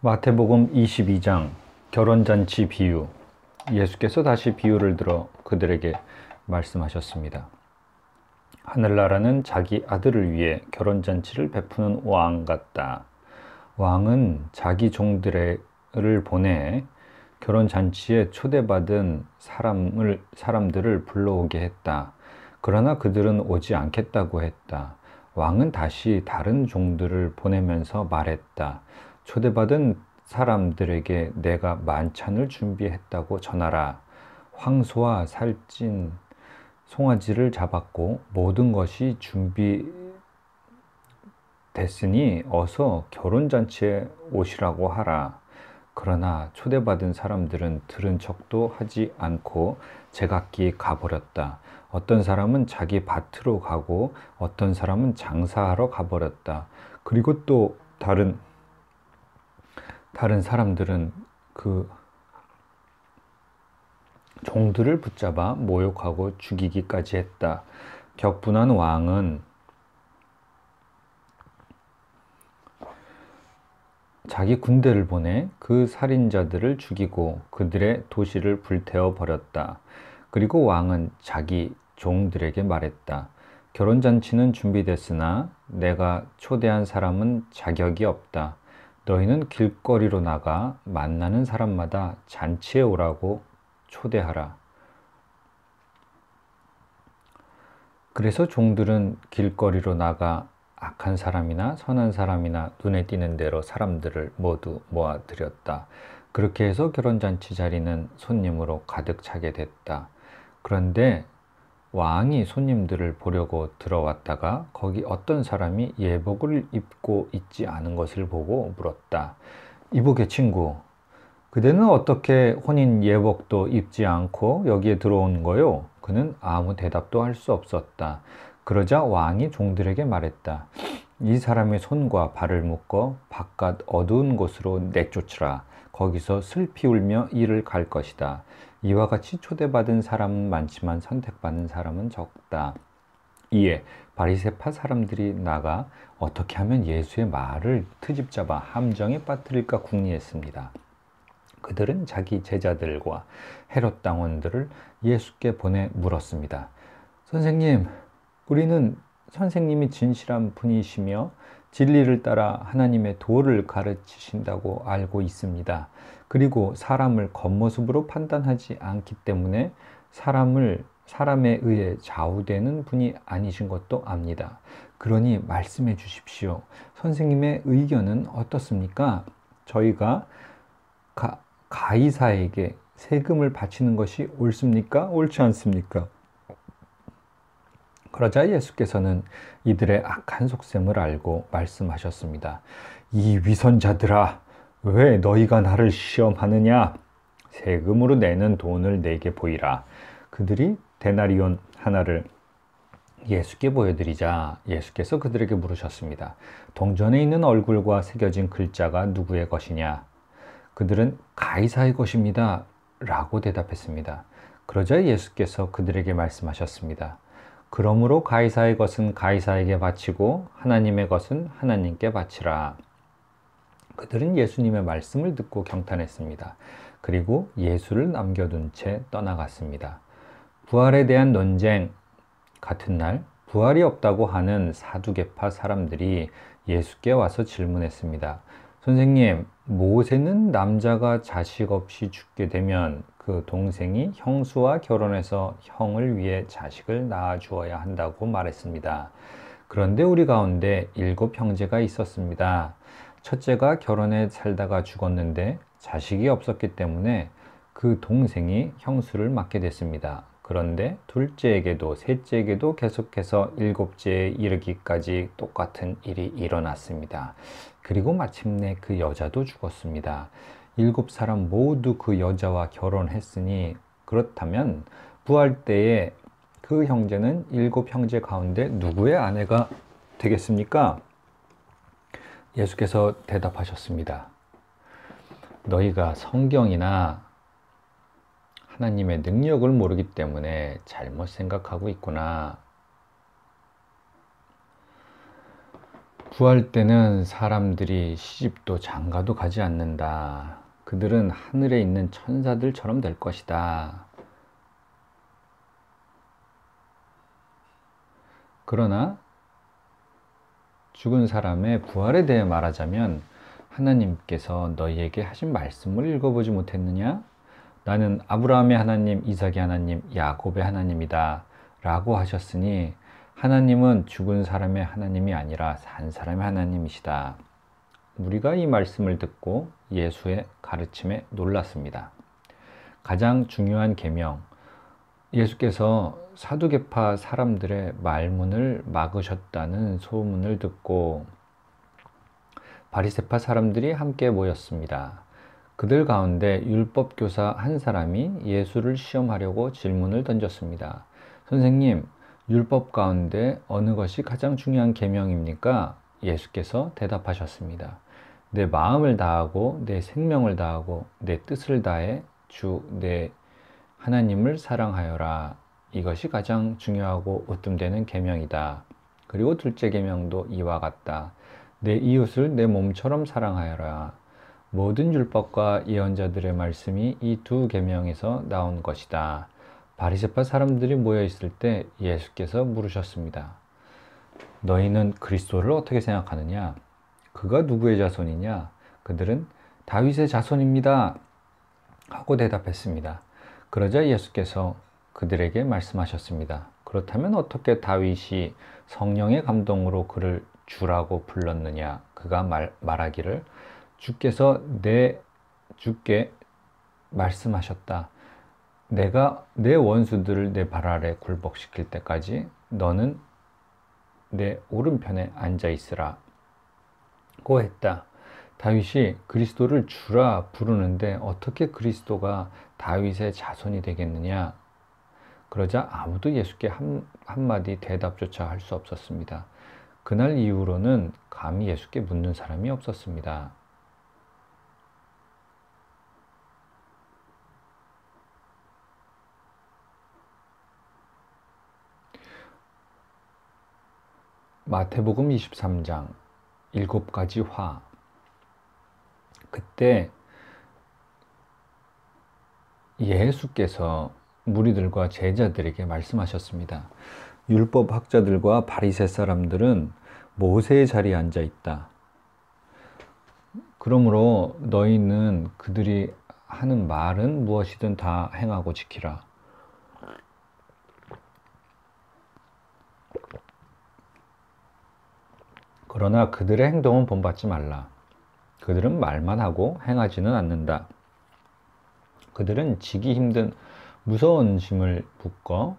마태복음 22장 결혼잔치 비유. 예수께서 다시 비유를 들어 그들에게 말씀하셨습니다. 하늘나라는 자기 아들을 위해 결혼잔치를 베푸는 왕 같다. 왕은 자기 종들을 보내 결혼잔치에 초대받은 사람들을 불러오게 했다. 그러나 그들은 오지 않겠다고 했다. 왕은 다시 다른 종들을 보내면서 말했다. 초대받은 사람들에게 내가 만찬을 준비했다고 전하라. 황소와 살찐 송아지를 잡았고 모든 것이 준비됐으니 어서 결혼잔치에 오시라고 하라. 그러나 초대받은 사람들은 들은 척도 하지 않고 제각기 가버렸다. 어떤 사람은 자기 밭으로 가고 어떤 사람은 장사하러 가버렸다. 그리고 또 다른 사람들은 그 종들을 붙잡아 모욕하고 죽이기까지 했다. 격분한 왕은 자기 군대를 보내 그 살인자들을 죽이고 그들의 도시를 불태워 버렸다. 그리고 왕은 자기 종들에게 말했다. 결혼잔치는 준비됐으나 내가 초대한 사람은 자격이 없다. 너희는 길거리로 나가 만나는 사람마다 잔치에 오라고 초대하라. 그래서 종들은 길거리로 나가 악한 사람이나 선한 사람이나 눈에 띄는 대로 사람들을 모두 모아들였다. 그렇게 해서 결혼잔치 자리는 손님으로 가득 차게 됐다. 그런데 왕이 손님들을 보려고 들어왔다가 거기 어떤 사람이 예복을 입고 있지 않은 것을 보고 물었다. 이복의 친구, 그대는 어떻게 혼인 예복도 입지 않고 여기에 들어온 거요? 그는 아무 대답도 할 수 없었다. 그러자 왕이 종들에게 말했다. 이 사람의 손과 발을 묶어 바깥 어두운 곳으로 내쫓으라. 거기서 슬피 울며 이를 갈 것이다. 이와 같이 초대받은 사람은 많지만 선택받는 사람은 적다. 이에 바리새파 사람들이 나가 어떻게 하면 예수의 말을 트집잡아 함정에 빠뜨릴까 궁리했습니다. 그들은 자기 제자들과 헤롯 당원들을 예수께 보내 물었습니다. 선생님, 우리는 선생님이 진실한 분이시며 진리를 따라 하나님의 도를 가르치신다고 알고 있습니다. 그리고 사람을 겉모습으로 판단하지 않기 때문에 사람에 의해 좌우되는 분이 아니신 것도 압니다. 그러니 말씀해 주십시오. 선생님의 의견은 어떻습니까? 저희가 가이사에게 세금을 바치는 것이 옳습니까? 옳지 않습니까? 그러자 예수께서는 이들의 악한 속셈을 알고 말씀하셨습니다. 이 위선자들아, 왜 너희가 나를 시험하느냐? 세금으로 내는 돈을 내게 보이라. 그들이 데나리온 하나를 예수께 보여드리자 예수께서 그들에게 물으셨습니다. 동전에 있는 얼굴과 새겨진 글자가 누구의 것이냐? 그들은 가이사의 것입니다. 라고 대답했습니다. 그러자 예수께서 그들에게 말씀하셨습니다. 그러므로 가이사의 것은 가이사에게 바치고 하나님의 것은 하나님께 바치라. 그들은 예수님의 말씀을 듣고 경탄했습니다. 그리고 예수를 남겨둔 채 떠나갔습니다. 부활에 대한 논쟁. 같은 날 부활이 없다고 하는 사두개파 사람들이 예수께 와서 질문했습니다. 선생님, 모세는 남자가 자식 없이 죽게 되면 그 동생이 형수와 결혼해서 형을 위해 자식을 낳아 주어야 한다고 말했습니다. 그런데 우리 가운데 7 형제가 있었습니다. 첫째가 결혼해 살다가 죽었는데 자식이 없었기 때문에 그 동생이 형수를 맡게 됐습니다. 그런데 둘째에게도 셋째에게도 계속해서 7째에 이르기까지 똑같은 일이 일어났습니다. 그리고 마침내 그 여자도 죽었습니다. 7 사람 모두 그 여자와 결혼했으니 그렇다면 부활 때에 그 형제는 7 형제 가운데 누구의 아내가 되겠습니까? 예수께서 대답하셨습니다. 너희가 성경이나 하나님의 능력을 모르기 때문에 잘못 생각하고 있구나. 구할 때는 사람들이 시집도 장가도 가지 않는다. 그들은 하늘에 있는 천사들처럼 될 것이다. 그러나 죽은 사람의 부활에 대해 말하자면 하나님께서 너희에게 하신 말씀을 읽어보지 못했느냐? 나는 아브라함의 하나님, 이삭의 하나님, 야곱의 하나님이다 라고 하셨으니 하나님은 죽은 사람의 하나님이 아니라 산 사람의 하나님이시다. 우리가 이 말씀을 듣고 예수의 가르침에 놀랐습니다. 가장 중요한 계명, 예수께서 사두개파 사람들의 말문을 막으셨다는 소문을 듣고 바리새파 사람들이 함께 모였습니다. 그들 가운데 율법교사 한 사람이 예수를 시험하려고 질문을 던졌습니다. 선생님, 율법 가운데 어느 것이 가장 중요한 계명입니까? 예수께서 대답하셨습니다. 내 마음을 다하고 내 생명을 다하고 내 뜻을 다해 주 내 하나님을 사랑하여라. 이것이 가장 중요하고 으뜸되는 계명이다. 그리고 둘째 계명도 이와 같다. 내 이웃을 내 몸처럼 사랑하여라. 모든 율법과 예언자들의 말씀이 이 두 계명에서 나온 것이다. 바리새파 사람들이 모여 있을 때 예수께서 물으셨습니다. 너희는 그리스도를 어떻게 생각하느냐? 그가 누구의 자손이냐? 그들은 다윗의 자손입니다. 하고 대답했습니다. 그러자 예수께서 그들에게 말씀하셨습니다. 그렇다면 어떻게 다윗이 성령의 감동으로 그를 주라고 불렀느냐? 그가 말하기를 주께서 주께 말씀하셨다. 내가 내 원수들을 내 발 아래 굴복시킬 때까지 너는 내 오른편에 앉아 있으라. 고 했다. 다윗이 그리스도를 주라 부르는데 어떻게 그리스도가 다윗의 자손이 되겠느냐? 그러자 아무도 예수께 한마디 대답조차 할 수 없었습니다. 그날 이후로는 감히 예수께 묻는 사람이 없었습니다. 마태복음 23장 7가지 화. 그때 예수께서 무리들과 제자들에게 말씀하셨습니다. 율법 학자들과 바리새 사람들은 모세의 자리에 앉아 있다. 그러므로 너희는 그들이 하는 말은 무엇이든 다 행하고 지키라. 그러나 그들의 행동은 본받지 말라. 그들은 말만 하고 행하지는 않는다. 그들은 지기 힘든 무서운 짐을 묶어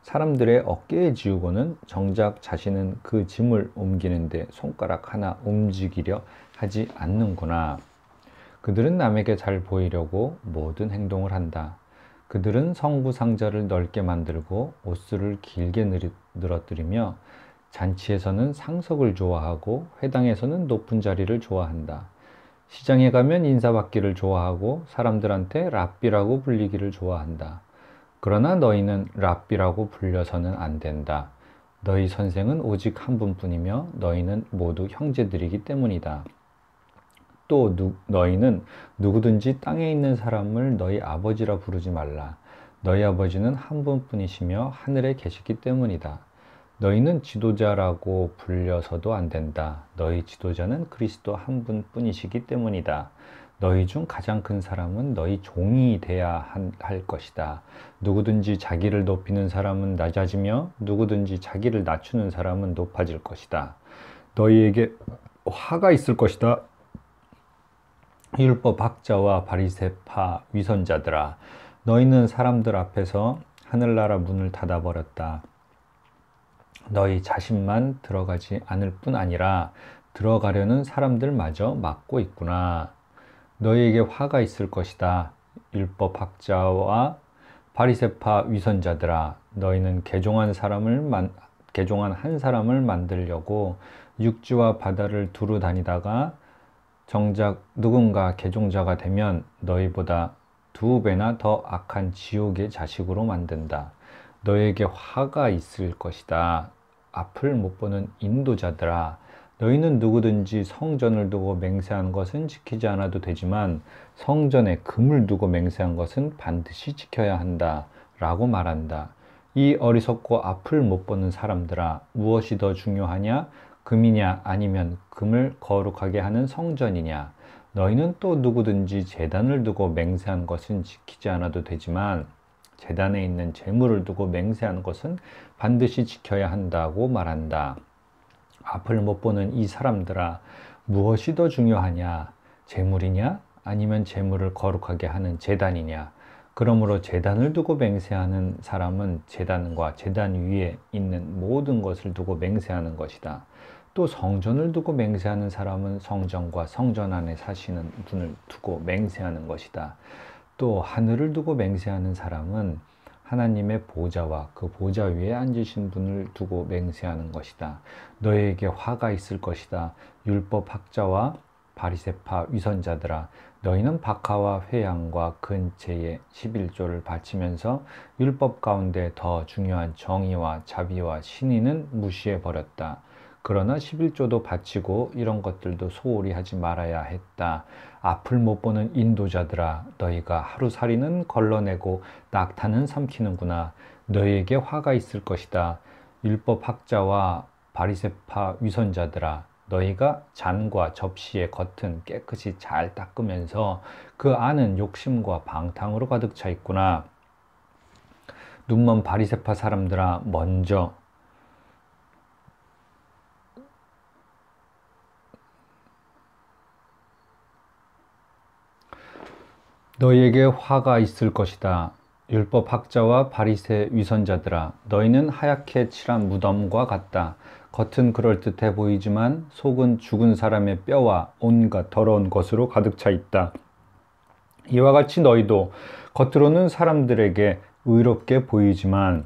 사람들의 어깨에 지우고는 정작 자신은 그 짐을 옮기는데 손가락 하나 움직이려 하지 않는구나. 그들은 남에게 잘 보이려고 모든 행동을 한다. 그들은 성부 상자를 넓게 만들고 옷수를 길게 늘어뜨리며 잔치에서는 상석을 좋아하고 회당에서는 높은 자리를 좋아한다. 시장에 가면 인사받기를 좋아하고 사람들한테 랍비라고 불리기를 좋아한다. 그러나 너희는 랍비라고 불려서는 안 된다. 너희 선생은 오직 한 분뿐이며 너희는 모두 형제들이기 때문이다. 또 너희는 누구든지 땅에 있는 사람을 너희 아버지라 부르지 말라. 너희 아버지는 한 분뿐이시며 하늘에 계시기 때문이다. 너희는 지도자라고 불려서도 안 된다. 너희 지도자는 그리스도 한 분뿐이시기 때문이다. 너희 중 가장 큰 사람은 너희 종이 돼야 할 것이다. 누구든지 자기를 높이는 사람은 낮아지며 누구든지 자기를 낮추는 사람은 높아질 것이다. 너희에게 화가 있을 것이다. 율법 학자와 바리새파 위선자들아, 너희는 사람들 앞에서 하늘나라 문을 닫아버렸다. 너희 자신만 들어가지 않을 뿐 아니라 들어가려는 사람들마저 막고 있구나. 너희에게 화가 있을 것이다. 율법 학자와 바리새파 위선자들아, 너희는 개종한 한 사람을 만들려고 육지와 바다를 두루 다니다가 정작 누군가 개종자가 되면 너희보다 2배나 더 악한 지옥의 자식으로 만든다. 너에게 화가 있을 것이다. 앞을 못 보는 인도자들아, 너희는 누구든지 성전을 두고 맹세한 것은 지키지 않아도 되지만 성전에 금을 두고 맹세한 것은 반드시 지켜야 한다 라고 말한다. 이 어리석고 앞을 못 보는 사람들아, 무엇이 더 중요하냐? 금이냐 아니면 금을 거룩하게 하는 성전이냐? 너희는 또 누구든지 제단을 두고 맹세한 것은 지키지 않아도 되지만 제단에 있는 제물을 두고 맹세하는 것은 반드시 지켜야 한다고 말한다. 앞을 못 보는 이 사람들아, 무엇이 더 중요하냐? 제물이냐? 아니면 제물을 거룩하게 하는 제단이냐? 그러므로 제단을 두고 맹세하는 사람은 제단과 제단 위에 있는 모든 것을 두고 맹세하는 것이다. 또 성전을 두고 맹세하는 사람은 성전과 성전 안에 사시는 분을 두고 맹세하는 것이다. 또 하늘을 두고 맹세하는 사람은 하나님의 보좌와 그 보좌 위에 앉으신 분을 두고 맹세하는 것이다. 너희에게 화가 있을 것이다. 율법 학자와 바리새파 위선자들아, 너희는 박하와 회양과 근체에 11조를 바치면서 율법 가운데 더 중요한 정의와 자비와 신의는 무시해 버렸다. 그러나 11조도 바치고 이런 것들도 소홀히 하지 말아야 했다. 앞을 못 보는 인도자들아, 너희가 하루살이는 걸러내고 낙타는 삼키는구나. 너희에게 화가 있을 것이다. 율법 학자와 바리새파 위선자들아, 너희가 잔과 접시의 겉은 깨끗이 잘 닦으면서 그 안은 욕심과 방탕으로 가득 차 있구나. 눈먼 바리새파 사람들아, 먼저 너희에게 화가 있을 것이다. 율법 학자와 바리새 위선자들아, 너희는 하얗게 칠한 무덤과 같다. 겉은 그럴듯해 보이지만 속은 죽은 사람의 뼈와 온갖 더러운 것으로 가득 차 있다. 이와 같이 너희도 겉으로는 사람들에게 의롭게 보이지만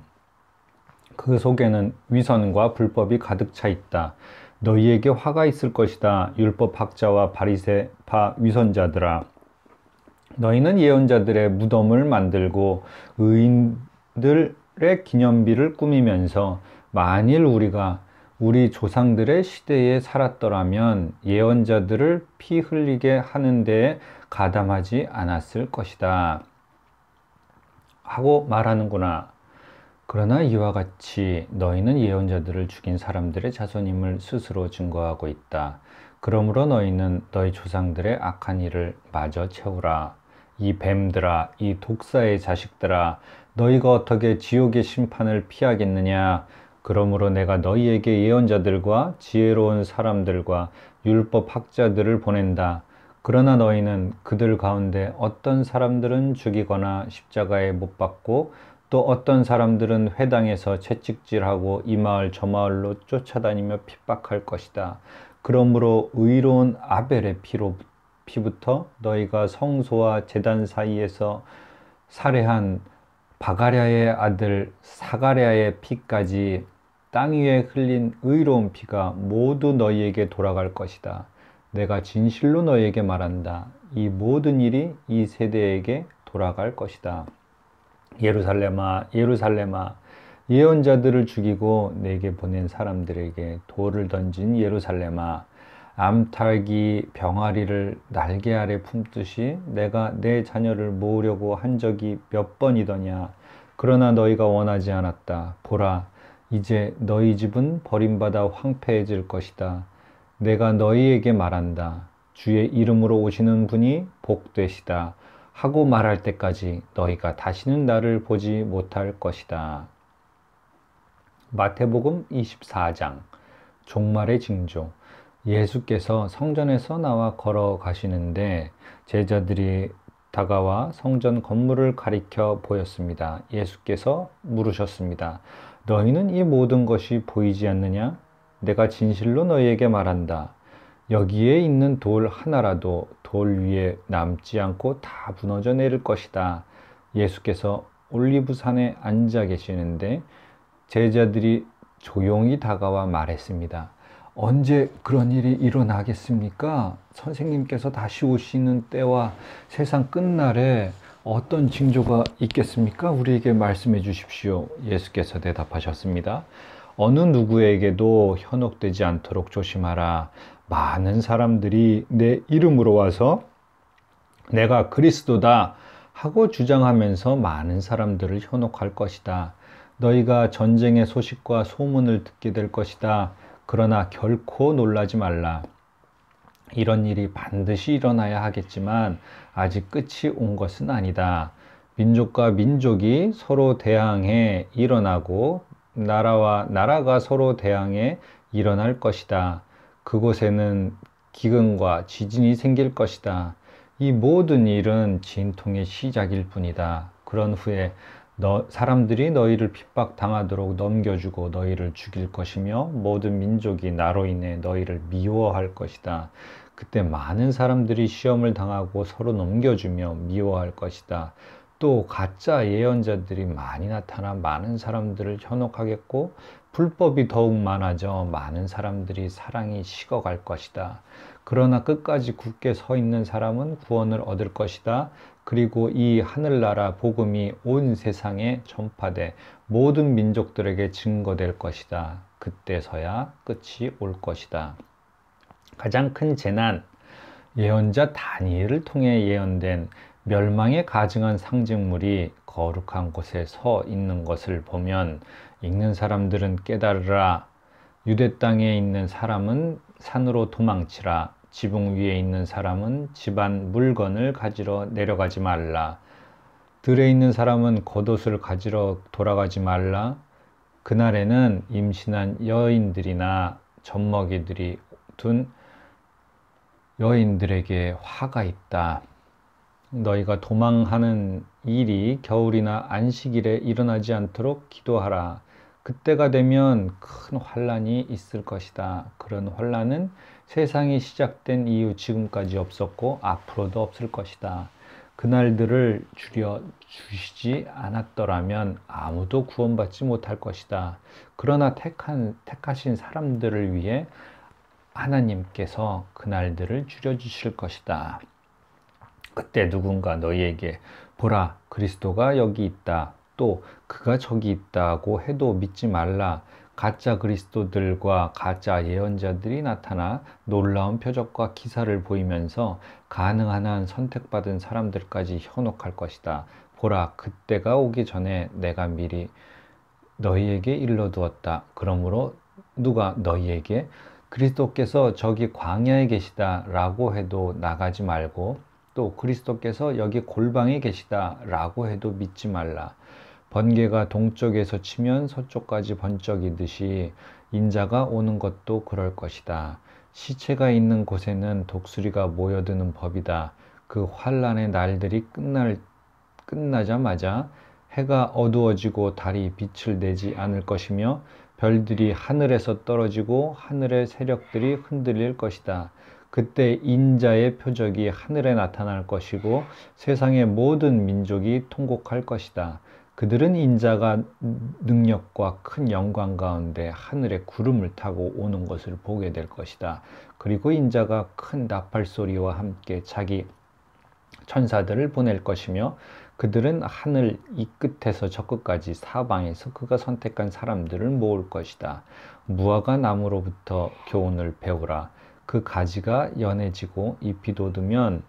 그 속에는 위선과 불법이 가득 차 있다. 너희에게 화가 있을 것이다. 율법 학자와 바리새파 위선자들아, 너희는 예언자들의 무덤을 만들고 의인들의 기념비를 꾸미면서 만일 우리가 우리 조상들의 시대에 살았더라면 예언자들을 피 흘리게 하는 데에 가담하지 않았을 것이다 하고 말하는구나. 그러나 이와 같이 너희는 예언자들을 죽인 사람들의 자손임을 스스로 증거하고 있다. 그러므로 너희는 너희 조상들의 악한 일을 마저 채우라. 이 뱀들아, 이 독사의 자식들아, 너희가 어떻게 지옥의 심판을 피하겠느냐? 그러므로 내가 너희에게 예언자들과 지혜로운 사람들과 율법 학자들을 보낸다. 그러나 너희는 그들 가운데 어떤 사람들은 죽이거나 십자가에 못 박고 또 어떤 사람들은 회당에서 채찍질하고 이 마을 저 마을로 쫓아다니며 핍박할 것이다. 그러므로 의로운 아벨의 피부터 너희가 성소와 제단 사이에서 살해한 바가랴의 아들 사가랴의 피까지 땅 위에 흘린 의로운 피가 모두 너희에게 돌아갈 것이다. 내가 진실로 너희에게 말한다. 이 모든 일이 이 세대에게 돌아갈 것이다. 예루살렘아, 예루살렘아, 예언자들을 죽이고 내게 보낸 사람들에게 돌을 던진 예루살렘아, 암탉이 병아리를 날개 아래 품듯이 내가 내 자녀를 모으려고 한 적이 몇 번이더냐. 그러나 너희가 원하지 않았다. 보라, 이제 너희 집은 버림받아 황폐해질 것이다. 내가 너희에게 말한다. 주의 이름으로 오시는 분이 복되시다 하고 말할 때까지 너희가 다시는 나를 보지 못할 것이다. 마태복음 24장 종말의 징조. 예수께서 성전에서 나와 걸어가시는데 제자들이 다가와 성전 건물을 가리켜 보였습니다. 예수께서 물으셨습니다. 너희는 이 모든 것이 보이지 않느냐? 내가 진실로 너희에게 말한다. 여기에 있는 돌 하나라도 돌 위에 남지 않고 다 무너져 내릴 것이다. 예수께서 올리브산에 앉아 계시는데 제자들이 조용히 다가와 말했습니다. 언제 그런 일이 일어나겠습니까? 선생님께서 다시 오시는 때와 세상 끝날에 어떤 징조가 있겠습니까? 우리에게 말씀해 주십시오. 예수께서 대답하셨습니다. 어느 누구에게도 현혹되지 않도록 조심하라. 많은 사람들이 내 이름으로 와서 내가 그리스도다 하고 주장하면서 많은 사람들을 현혹할 것이다. 너희가 전쟁의 소식과 소문을 듣게 될 것이다. 그러나 결코 놀라지 말라. 이런 일이 반드시 일어나야 하겠지만 아직 끝이 온 것은 아니다. 민족과 민족이 서로 대항해 일어나고 나라와 나라가 서로 대항해 일어날 것이다. 그곳에는 기근과 지진이 생길 것이다. 이 모든 일은 진통의 시작일 뿐이다. 그런 후에 사람들이 너희를 핍박당하도록 넘겨주고 너희를 죽일 것이며 모든 민족이 나로 인해 너희를 미워할 것이다. 그때 많은 사람들이 시험을 당하고 서로 넘겨주며 미워할 것이다. 또 가짜 예언자들이 많이 나타나 많은 사람들을 현혹하겠고 불법이 더욱 많아져 많은 사람들이 사랑이 식어갈 것이다. 그러나 끝까지 굳게 서 있는 사람은 구원을 얻을 것이다. 그리고 이 하늘나라 복음이 온 세상에 전파돼 모든 민족들에게 증거될 것이다. 그때서야 끝이 올 것이다. 가장 큰 재난, 예언자 다니엘을 통해 예언된 멸망에 가증한 상징물이 거룩한 곳에 서 있는 것을 보면 읽는 사람들은 깨달으라. 유대 땅에 있는 사람은 산으로 도망치라. 지붕 위에 있는 사람은 집안 물건을 가지러 내려가지 말라. 들에 있는 사람은 겉옷을 가지러 돌아가지 말라. 그날에는 임신한 여인들이나 젖먹이들이 둔 여인들에게 화가 있다. 너희가 도망하는 일이 겨울이나 안식일에 일어나지 않도록 기도하라. 그때가 되면 큰 환란이 있을 것이다. 그런 환란은 세상이 시작된 이후 지금까지 없었고 앞으로도 없을 것이다. 그날들을 줄여 주시지 않았더라면 아무도 구원받지 못할 것이다. 그러나 택하신 사람들을 위해 하나님께서 그날들을 줄여주실 것이다. 그때 누군가 너희에게 보라, 그리스도가 여기 있다. 또 그가 저기 있다고 해도 믿지 말라. 가짜 그리스도들과 가짜 예언자들이 나타나 놀라운 표적과 기사를 보이면서 가능한 한 선택받은 사람들까지 현혹할 것이다. 보라, 그때가 오기 전에 내가 미리 너희에게 일러두었다. 그러므로 누가 너희에게 그리스도께서 저기 광야에 계시다 라고 해도 나가지 말고 또 그리스도께서 여기 골방에 계시다 라고 해도 믿지 말라. 번개가 동쪽에서 치면 서쪽까지 번쩍이듯이 인자가 오는 것도 그럴 것이다. 시체가 있는 곳에는 독수리가 모여드는 법이다. 그 환란의 날들이 끝나자마자 해가 어두워지고 달이 빛을 내지 않을 것이며 별들이 하늘에서 떨어지고 하늘의 세력들이 흔들릴 것이다. 그때 인자의 표적이 하늘에 나타날 것이고 세상의 모든 민족이 통곡할 것이다. 그들은 인자가 능력과 큰 영광 가운데 하늘에 구름을 타고 오는 것을 보게 될 것이다. 그리고 인자가 큰 나팔 소리와 함께 자기 천사들을 보낼 것이며 그들은 하늘 이 끝에서 저 끝까지 사방에서 그가 선택한 사람들을 모을 것이다. 무화과 나무로부터 교훈을 배우라. 그 가지가 연해지고 잎이 돋으면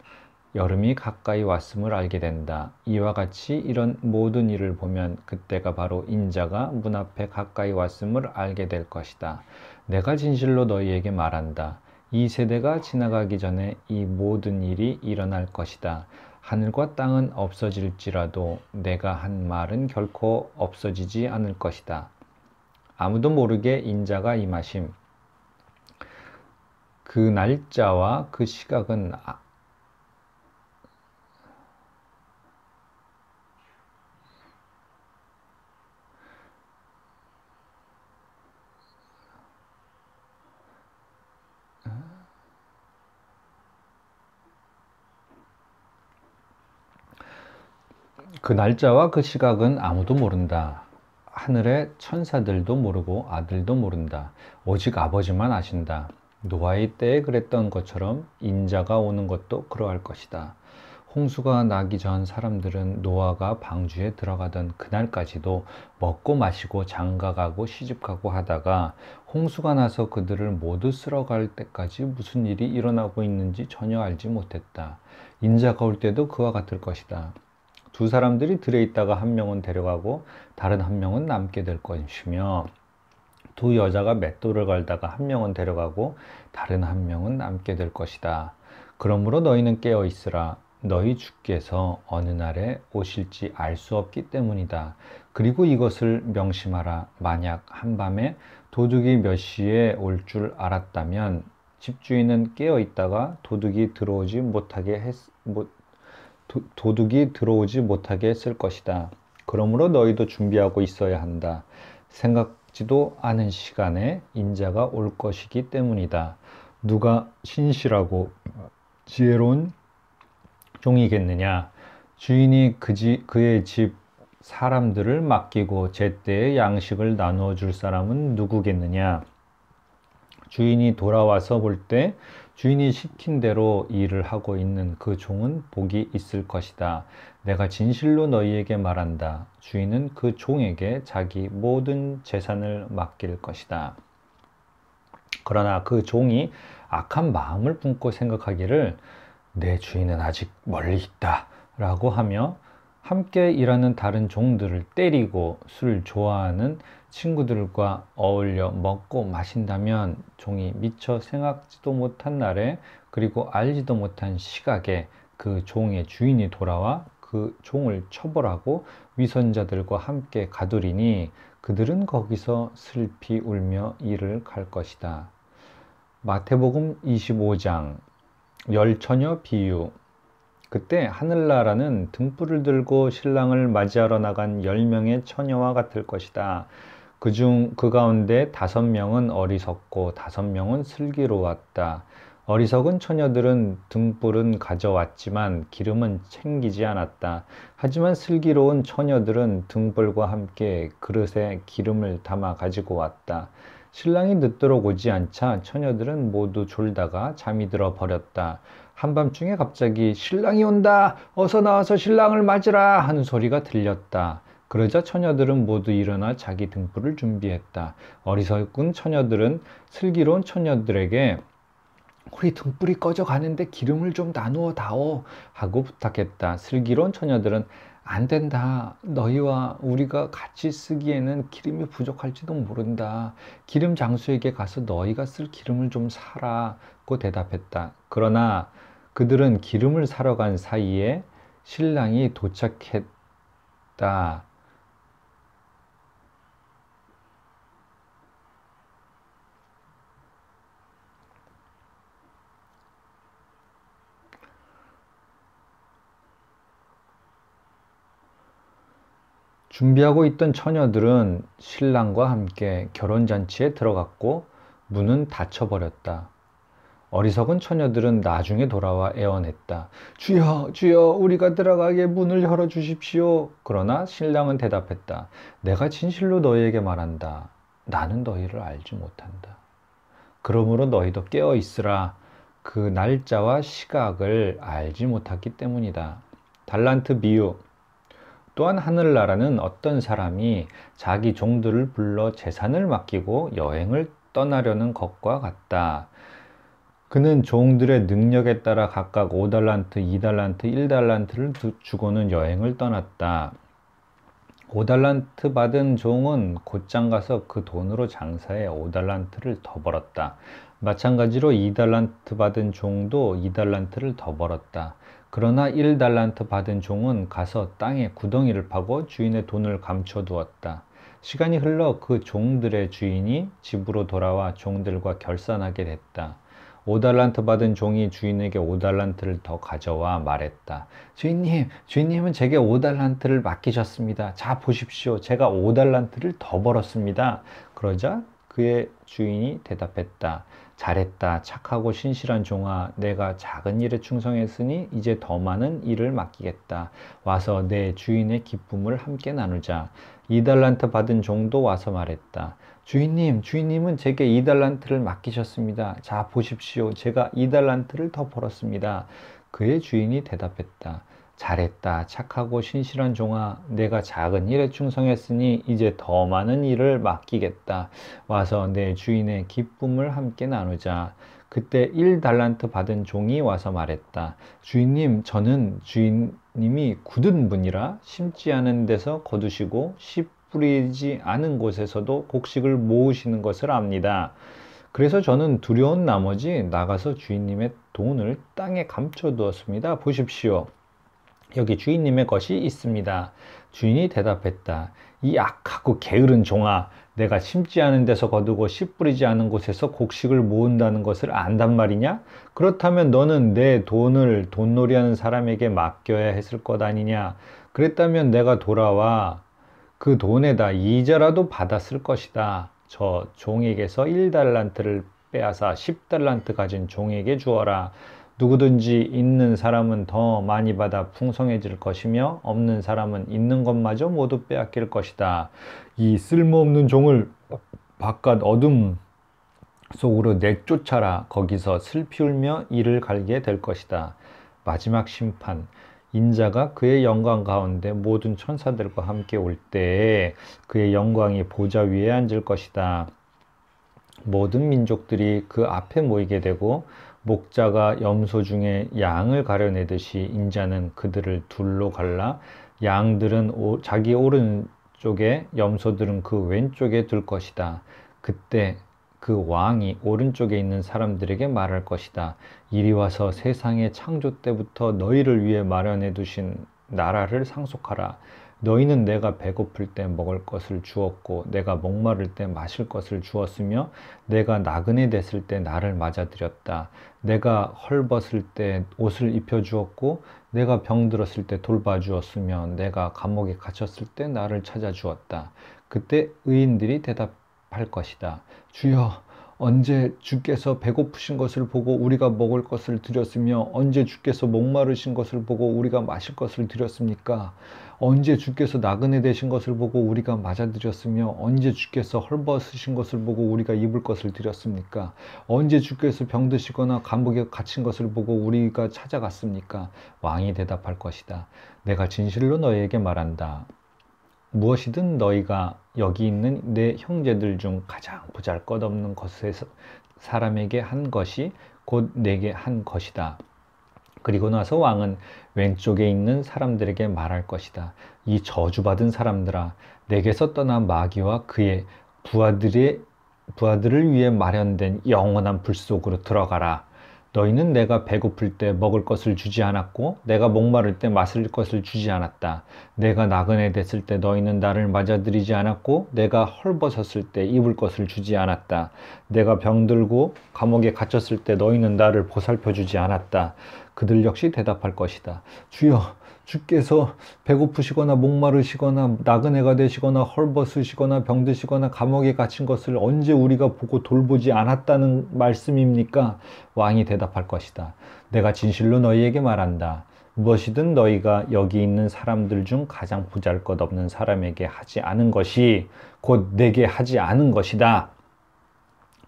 여름이 가까이 왔음을 알게 된다. 이와 같이 이런 모든 일을 보면 그때가 바로 인자가 문 앞에 가까이 왔음을 알게 될 것이다. 내가 진실로 너희에게 말한다. 이 세대가 지나가기 전에 이 모든 일이 일어날 것이다. 하늘과 땅은 없어질지라도 내가 한 말은 결코 없어지지 않을 것이다. 아무도 모르게 인자가 임하심. 그 날짜와 그 시각은 그 날짜와 그 시각은 아무도 모른다. 하늘의 천사들도 모르고 아들도 모른다. 오직 아버지만 아신다. 노아의 때에 그랬던 것처럼 인자가 오는 것도 그러할 것이다. 홍수가 나기 전 사람들은 노아가 방주에 들어가던 그날까지도 먹고 마시고 장가가고 시집가고 하다가 홍수가 나서 그들을 모두 쓸어갈 때까지 무슨 일이 일어나고 있는지 전혀 알지 못했다. 인자가 올 때도 그와 같을 것이다. 두 사람들이 들에 있다가 한 명은 데려가고 다른 한 명은 남게 될 것이며, 두 여자가 맷돌을 갈다가 한 명은 데려가고 다른 한 명은 남게 될 것이다. 그러므로 너희는 깨어 있으라. 너희 주께서 어느 날에 오실지 알 수 없기 때문이다. 그리고 이것을 명심하라. 만약 한밤에 도둑이 몇 시에 올 줄 알았다면 집주인은 깨어 있다가 도둑이 들어오지 못하게 했을 것이다. 그러므로 너희도 준비하고 있어야 한다. 생각지도 않은 시간에 인자가 올 것이기 때문이다. 누가 신실하고 지혜로운 종이겠느냐? 주인이 그의 집 사람들을 맡기고 제때에 양식을 나누어 줄 사람은 누구겠느냐? 주인이 돌아와서 볼 때 주인이 시킨 대로 일을 하고 있는 그 종은 복이 있을 것이다. 내가 진실로 너희에게 말한다. 주인은 그 종에게 자기 모든 재산을 맡길 것이다. 그러나 그 종이 악한 마음을 품고 생각하기를 내 주인은 아직 멀리 있다 라고 하며 함께 일하는 다른 종들을 때리고 술 좋아하는 친구들과 어울려 먹고 마신다면 종이 미처 생각지도 못한 날에 그리고 알지도 못한 시각에 그 종의 주인이 돌아와 그 종을 처벌하고 위선자들과 함께 가두리니 그들은 거기서 슬피 울며 이를 갈 것이다. 마태복음 25장 열처녀 비유. 그때 하늘나라는 등불을 들고 신랑을 맞이하러 나간 10명의 처녀와 같을 것이다. 그 가운데 5명은 어리석고 5명은 슬기로웠다. 어리석은 처녀들은 등불은 가져왔지만 기름은 챙기지 않았다. 하지만 슬기로운 처녀들은 등불과 함께 그릇에 기름을 담아 가지고 왔다. 신랑이 늦도록 오지 않자 처녀들은 모두 졸다가 잠이 들어 버렸다. 한밤중에 갑자기 신랑이 온다! 어서 나와서 신랑을 맞으라! 하는 소리가 들렸다. 그러자 처녀들은 모두 일어나 자기 등불을 준비했다. 어리석은 처녀들은 슬기로운 처녀들에게 우리 등불이 꺼져 가는데 기름을 좀 나누어 다오 하고 부탁했다. 슬기로운 처녀들은 안 된다. 너희와 우리가 같이 쓰기에는 기름이 부족할지도 모른다. 기름 장수에게 가서 너희가 쓸 기름을 좀 사라고 대답했다. 그러나 그들은 기름을 사러 간 사이에 신랑이 도착했다. 준비하고 있던 처녀들은 신랑과 함께 결혼잔치에 들어갔고 문은 닫혀버렸다. 어리석은 처녀들은 나중에 돌아와 애원했다. 주여, 주여, 우리가 들어가게 문을 열어주십시오. 그러나 신랑은 대답했다. 내가 진실로 너희에게 말한다. 나는 너희를 알지 못한다. 그러므로 너희도 깨어 있으라. 그 날짜와 시각을 알지 못하기 때문이다. 달란트 비유. 또한 하늘나라는 어떤 사람이 자기 종들을 불러 재산을 맡기고 여행을 떠나려는 것과 같다. 그는 종들의 능력에 따라 각각 5달란트, 2달란트, 1달란트를 주고는 여행을 떠났다. 5달란트 받은 종은 곧장 가서 그 돈으로 장사해 5달란트를 더 벌었다. 마찬가지로 2달란트 받은 종도 2달란트를 더 벌었다. 그러나 1달란트 받은 종은 가서 땅에 구덩이를 파고 주인의 돈을 감춰두었다. 시간이 흘러 그 종들의 주인이 집으로 돌아와 종들과 결산하게 됐다. 5달란트 받은 종이 주인에게 5달란트를 더 가져와 말했다. 주인님은 제게 5달란트를 맡기셨습니다. 자, 보십시오. 제가 5달란트를 더 벌었습니다. 그러자 그의 주인이 대답했다. 잘했다. 착하고 신실한 종아. 내가 작은 일에 충성했으니 이제 더 많은 일을 맡기겠다. 와서 내 주인의 기쁨을 함께 나누자. 2달란트 받은 종도 와서 말했다. 주인님은 제게 2달란트를 맡기셨습니다. 자, 보십시오. 제가 2달란트를 더 벌었습니다. 그의 주인이 대답했다. 잘했다. 착하고 신실한 종아. 내가 작은 일에 충성했으니 이제 더 많은 일을 맡기겠다. 와서 내 주인의 기쁨을 함께 나누자. 그때 1달란트 받은 종이 와서 말했다. 주인님, 저는 주인님이 굳은 분이라 심지 않은 데서 거두시고 씨 뿌리지 않은 곳에서도 곡식을 모으시는 것을 압니다. 그래서 저는 두려운 나머지 나가서 주인님의 돈을 땅에 감춰두었습니다. 보십시오. 여기 주인님의 것이 있습니다. 주인이 대답했다. 이 악하고 게으른 종아, 내가 심지 않은 데서 거두고 씨 뿌리지 않은 곳에서 곡식을 모은다는 것을 안단 말이냐? 그렇다면 너는 내 돈을 돈놀이하는 사람에게 맡겨야 했을 것 아니냐? 그랬다면 내가 돌아와 그 돈에다 이자라도 받았을 것이다. 저 종에게서 1달란트를 빼앗아 10달란트 가진 종에게 주어라. 누구든지 있는 사람은 더 많이 받아 풍성해질 것이며 없는 사람은 있는 것마저 모두 빼앗길 것이다. 이 쓸모없는 종을 바깥 어둠 속으로 내쫓아라. 거기서 슬피 울며 이를 갈게 될 것이다. 마지막 심판. 인자가 그의 영광 가운데 모든 천사들과 함께 올 때에 그의 영광이 보좌 위에 앉을 것이다. 모든 민족들이 그 앞에 모이게 되고 목자가 염소 중에 양을 가려내듯이 인자는 그들을 둘로 갈라 양들은 자기 오른쪽에 염소들은 그 왼쪽에 둘 것이다. 그때 그 왕이 오른쪽에 있는 사람들에게 말할 것이다. 이리 와서 세상의 창조 때부터 너희를 위해 마련해 두신 나라를 상속하라. 너희는 내가 배고플 때 먹을 것을 주었고 내가 목마를 때 마실 것을 주었으며 내가 나그네 됐을 때 나를 맞아들였다. 내가 헐벗을 때 옷을 입혀주었고 내가 병들었을 때 돌봐주었으며 내가 감옥에 갇혔을 때 나를 찾아주었다. 그때 의인들이 대답할 것이다. 주여, 언제 주께서 배고프신 것을 보고 우리가 먹을 것을 드렸으며 언제 주께서 목마르신 것을 보고 우리가 마실 것을 드렸습니까? 언제 주께서 나그네 되신 것을 보고 우리가 맞아드렸으며 언제 주께서 헐벗으신 것을 보고 우리가 입을 것을 드렸습니까? 언제 주께서 병드시거나 감옥에 갇힌 것을 보고 우리가 찾아갔습니까? 왕이 대답할 것이다. 내가 진실로 너희에게 말한다. 무엇이든 너희가 여기 있는 내 형제들 중 가장 보잘것없는 것에서 사람에게 한 것이 곧 내게 한 것이다. 그리고 나서 왕은 왼쪽에 있는 사람들에게 말할 것이다. 이 저주받은 사람들아, 내게서 떠난 마귀와 그의 부하들을 위해 마련된 영원한 불 속으로 들어가라. 너희는 내가 배고플 때 먹을 것을 주지 않았고 내가 목마를 때 마실 것을 주지 않았다. 내가 나그네 됐을 때 너희는 나를 맞아들이지 않았고 내가 헐벗었을 때 입을 것을 주지 않았다. 내가 병들고 감옥에 갇혔을 때 너희는 나를 보살펴 주지 않았다. 그들 역시 대답할 것이다. 주여, 주께서 배고프시거나 목마르시거나 나그네가 되시거나 헐벗으시거나 병드시거나 감옥에 갇힌 것을 언제 우리가 보고 돌보지 않았다는 말씀입니까? 왕이 대답할 것이다. 내가 진실로 너희에게 말한다. 무엇이든 너희가 여기 있는 사람들 중 가장 보잘것없는 사람에게 하지 않은 것이 곧 내게 하지 않은 것이다.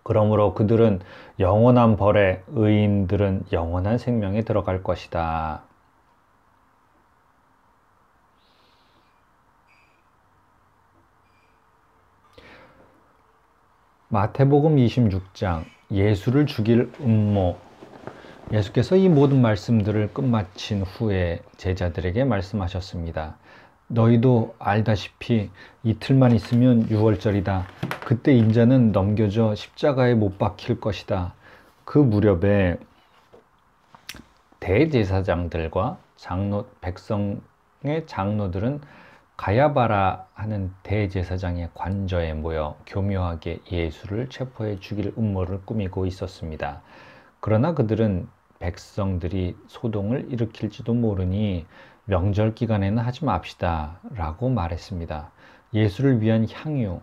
그러므로 그들은 영원한 벌에 의인들은 영원한 생명에 들어갈 것이다. 마태복음 26장 예수를 죽일 음모. 예수께서 이 모든 말씀들을 끝마친 후에 제자들에게 말씀하셨습니다. 너희도 알다시피 이틀만 있으면 유월절이다. 그때 인자는 넘겨져 십자가에 못 박힐 것이다. 그 무렵에 대제사장들과 백성의 장로들은 가야바라 하는 대제사장의 관저에 모여 교묘하게 예수를 체포해 죽일 음모를 꾸미고 있었습니다. 그러나 그들은 백성들이 소동을 일으킬지도 모르니 명절 기간에는 하지 맙시다 라고 말했습니다. 예수를 위한 향유.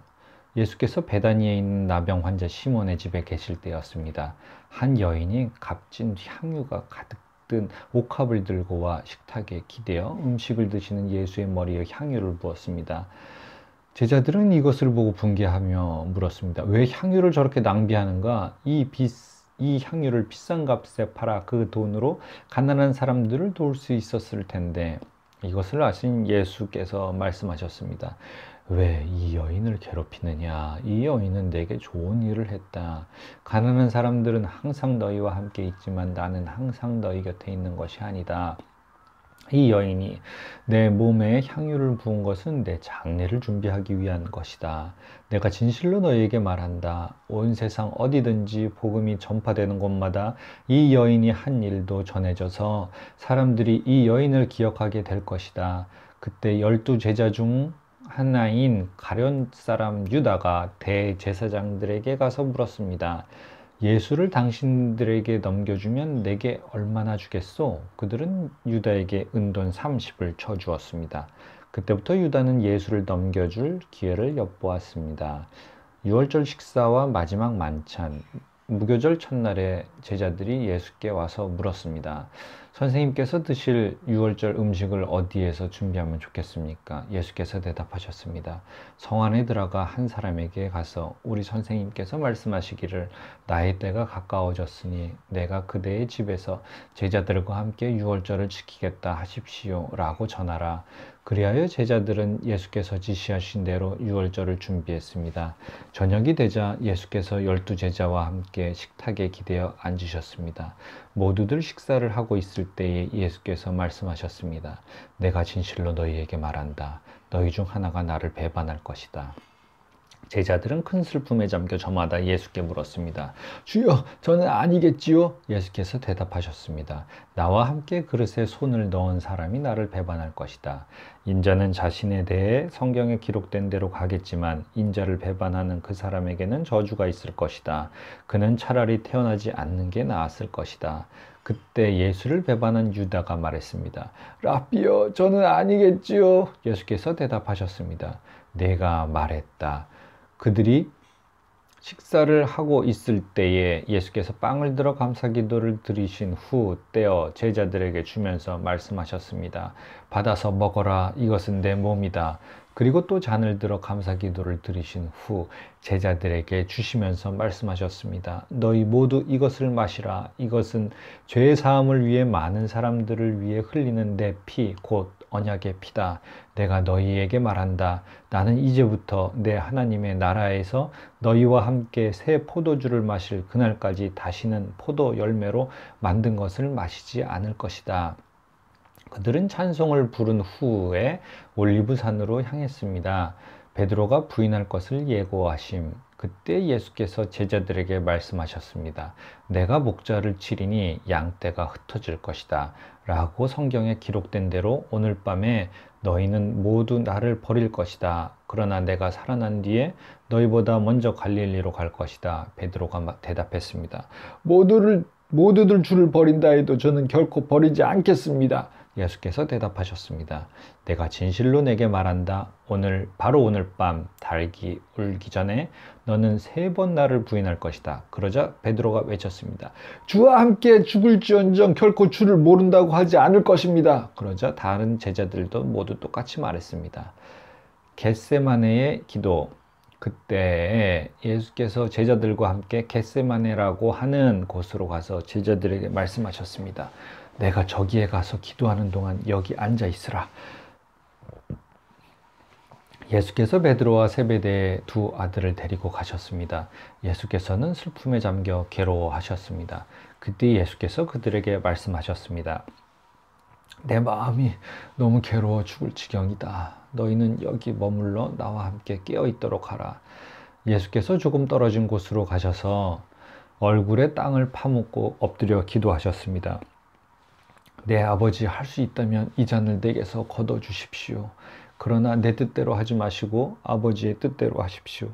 예수께서 베다니에 있는 나병 환자 시몬의 집에 계실 때였습니다. 한 여인이 값진 향유가 가득 든 옥합을 들고 와 식탁에 기대어 음식을 드시는 예수의 머리에 향유를 부었습니다. 제자들은 이것을 보고 분개하며 물었습니다. 왜 향유를 저렇게 낭비하는가? 이 이 향유를 비싼 값에 팔아 그 돈으로 가난한 사람들을 도울 수 있었을 텐데 이것을 아신 예수께서 말씀하셨습니다. 왜 이 여인을 괴롭히느냐? 이 여인은 내게 좋은 일을 했다. 가난한 사람들은 항상 너희와 함께 있지만 나는 항상 너희 곁에 있는 것이 아니다. 이 여인이 내 몸에 향유를 부은 것은 내 장례를 준비하기 위한 것이다. 내가 진실로 너희에게 말한다. 온 세상 어디든지 복음이 전파되는 곳마다 이 여인이 한 일도 전해져서 사람들이 이 여인을 기억하게 될 것이다. 그때 12제자 중 하나인 가룟 사람 유다가 대제사장들에게 가서 물었습니다. 예수를 당신들에게 넘겨주면 내게 얼마나 주겠소? 그들은 유다에게 은돈 30을 쳐주었습니다. 그때부터 유다는 예수를 넘겨줄 기회를 엿보았습니다. 6월절 식사와 마지막 만찬, 무교절 첫날에 제자들이 예수께 와서 물었습니다. 선생님께서 드실 6월절 음식을 어디에서 준비하면 좋겠습니까? 예수께서 대답하셨습니다. 성 안에 들어가 한 사람에게 가서 우리 선생님께서 말씀하시기를 나의 때가 가까워졌으니 내가 그대의 집에서 제자들과 함께 6월절을 지키겠다 하십시오 라고 전하라. 그리하여 제자들은 예수께서 지시하신 대로 6월절을 준비했습니다. 저녁이 되자 예수께서 12제자와 함께 식탁에 기대어 앉으셨습니다. 모두들 식사를 하고 있을 때에 예수께서 말씀하셨습니다. 내가 진실로 너희에게 말한다. 너희 중 하나가 나를 배반할 것이다. 제자들은 큰 슬픔에 잠겨 저마다 예수께 물었습니다. 주여, 저는 아니겠지요? 예수께서 대답하셨습니다. 나와 함께 그릇에 손을 넣은 사람이 나를 배반할 것이다. 인자는 자신에 대해 성경에 기록된 대로 가겠지만 인자를 배반하는 그 사람에게는 저주가 있을 것이다. 그는 차라리 태어나지 않는 게 나았을 것이다. 그때 예수를 배반한 유다가 말했습니다. 라삐여, 저는 아니겠지요? 예수께서 대답하셨습니다. 내가 말했다. 그들이 식사를 하고 있을 때에 예수께서 빵을 들어 감사기도를 드리신 후 떼어 제자들에게 주면서 말씀하셨습니다. 받아서 먹어라. 이것은 내 몸이다. 그리고 또 잔을 들어 감사기도를 드리신 후 제자들에게 주시면서 말씀하셨습니다. 너희 모두 이것을 마시라. 이것은 죄의 사함을 위해 많은 사람들을 위해 흘리는 내 피, 곧 언약의 피다. 내가 너희에게 말한다. 나는 이제부터 내 하나님의 나라에서 너희와 함께 새 포도주를 마실 그날까지 다시는 포도 열매로 만든 것을 마시지 않을 것이다. 그들은 찬송을 부른 후에 올리브산으로 향했습니다. 베드로가 부인할 것을 예고하심. 그때 예수께서 제자들에게 말씀하셨습니다. 내가 목자를 치리니 양떼가 흩어질 것이다. 라고 성경에 기록된 대로 오늘 밤에 너희는 모두 나를 버릴 것이다. 그러나 내가 살아난 뒤에 너희보다 먼저 갈릴리로 갈 것이다. 베드로가 대답했습니다. 모두들 주를 버린다 해도 저는 결코 버리지 않겠습니다. 예수께서 대답하셨습니다. 내가 진실로 내게 말한다. 바로 오늘 밤 달기 울기 전에 너는 3번 나를 부인할 것이다. 그러자 베드로가 외쳤습니다. 주와 함께 죽을지언정 결코 주를 모른다고 하지 않을 것입니다. 그러자 다른 제자들도 모두 똑같이 말했습니다. 겟세마네의 기도. 그때 예수께서 제자들과 함께 겟세마네라고 하는 곳으로 가서 제자들에게 말씀하셨습니다. 내가 저기에 가서 기도하는 동안 여기 앉아 있으라. 예수께서 베드로와 세베대의 2 아들을 데리고 가셨습니다. 예수께서는 슬픔에 잠겨 괴로워하셨습니다. 그때 예수께서 그들에게 말씀하셨습니다. 내 마음이 너무 괴로워 죽을 지경이다. 너희는 여기 머물러 나와 함께 깨어 있도록 하라. 예수께서 조금 떨어진 곳으로 가셔서 얼굴에 땅을 파묻고 엎드려 기도하셨습니다. 내 아버지, 할 수 있다면 이 잔을 내게서 거둬 주십시오. 그러나 내 뜻대로 하지 마시고 아버지의 뜻대로 하십시오.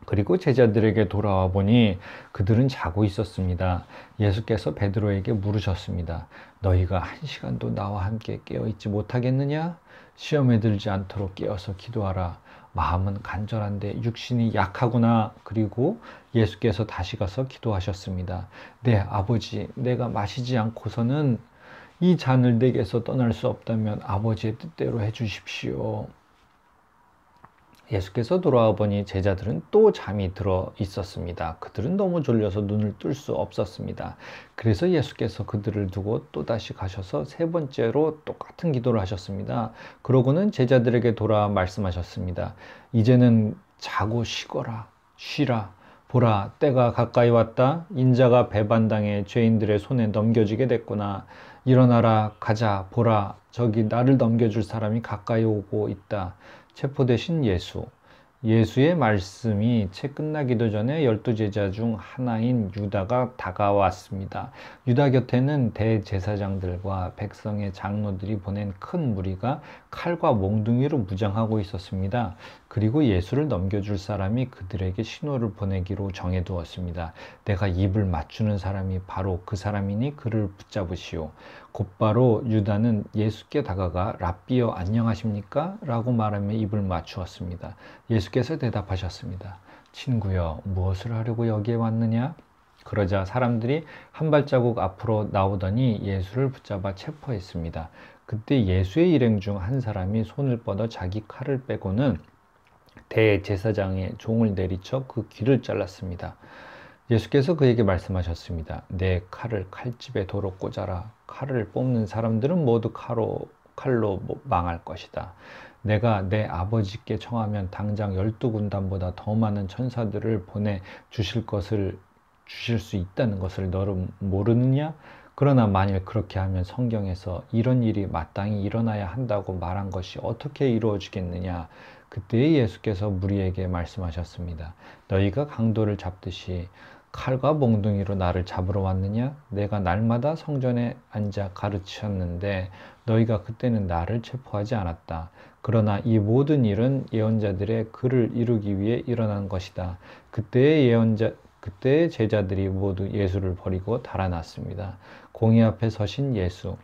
그리고 제자들에게 돌아와 보니 그들은 자고 있었습니다. 예수께서 베드로에게 물으셨습니다. 너희가 1시간도 나와 함께 깨어있지 못하겠느냐? 시험에 들지 않도록 깨어서 기도하라. 마음은 간절한데 육신이 약하구나. 그리고 예수께서 다시 가서 기도하셨습니다. 내 아버지, 내가 마시지 않고서는 이 잔을 내게서 떠날 수 없다면 아버지의 뜻대로 해주십시오. 예수께서 돌아와 보니 제자들은 또 잠이 들어 있었습니다. 그들은 너무 졸려서 눈을 뜰 수 없었습니다. 그래서 예수께서 그들을 두고 또다시 가셔서 세 번째로 똑같은 기도를 하셨습니다. 그러고는 제자들에게 돌아와 말씀하셨습니다. 이제는 자고 쉬라. 보라, 때가 가까이 왔다. 인자가 배반당해 죄인들의 손에 넘겨지게 됐구나. 일어나라, 가자, 보라. 저기 나를 넘겨줄 사람이 가까이 오고 있다. 체포되신 예수. 예수의 말씀이 채 끝나기도 전에 12제자 중 하나인 유다가 다가왔습니다. 유다 곁에는 대제사장들과 백성의 장로들이 보낸 큰 무리가 칼과 몽둥이로 무장하고 있었습니다. 그리고 예수를 넘겨줄 사람이 그들에게 신호를 보내기로 정해두었습니다. 내가 입을 맞추는 사람이 바로 그 사람이니 그를 붙잡으시오. 곧바로 유다는 예수께 다가가 랍비여 안녕하십니까? 라고 말하며 입을 맞추었습니다. 예수께서 대답하셨습니다. 친구여, 무엇을 하려고 여기에 왔느냐? 그러자 사람들이 한 발자국 앞으로 나오더니 예수를 붙잡아 체포했습니다. 그때 예수의 일행 중 한 사람이 손을 뻗어 자기 칼을 빼고는 대제사장의 종을 내리쳐 그 귀를 잘랐습니다. 예수께서 그에게 말씀하셨습니다. 내 칼을 칼집에 도로 꽂아라. 칼을 뽑는 사람들은 모두 칼로 망할 것이다. 내가 내 아버지께 청하면 당장 12군단보다 더 많은 천사들을 보내 주실 수 있다는 것을 너는 모르느냐? 그러나 만일 그렇게 하면 성경에서 이런 일이 마땅히 일어나야 한다고 말한 것이 어떻게 이루어지겠느냐? 그때 예수께서 무리에게 말씀하셨습니다. 너희가 강도를 잡듯이 칼과 몽둥이로 나를 잡으러 왔느냐? 내가 날마다 성전에 앉아 가르치셨는데 너희가 그때는 나를 체포하지 않았다. 그러나 이 모든 일은 예언자들의 글을 이루기 위해 일어난 것이다. 그때의 제자들이 모두 예수를 버리고 달아났습니다. 공의 앞에 서신 예수.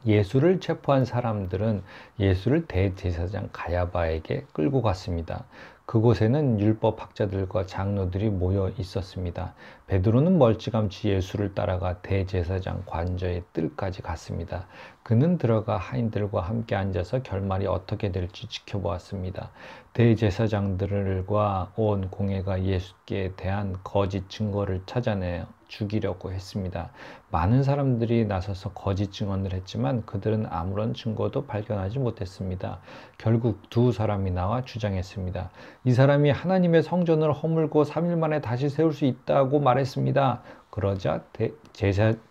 예수를 체포한 사람들은 예수를 대제사장 가야바에게 끌고 갔습니다. 그곳에는 율법학자들과 장로들이 모여 있었습니다. 베드로는 멀찌감치 예수를 따라가 대제사장 관저의 뜰까지 갔습니다. 그는 들어가 하인들과 함께 앉아서 결말이 어떻게 될지 지켜보았습니다. 대제사장들과 온 공회가 예수께 대한 거짓 증거를 찾아내 죽이려고 했습니다. 많은 사람들이 나서서 거짓 증언을 했지만 그들은 아무런 증거도 발견하지 못했습니다. 결국 두 사람이 나와 주장했습니다. 이 사람이 하나님의 성전을 허물고 3일 만에 다시 세울 수 있다고 말했습니다. 그러자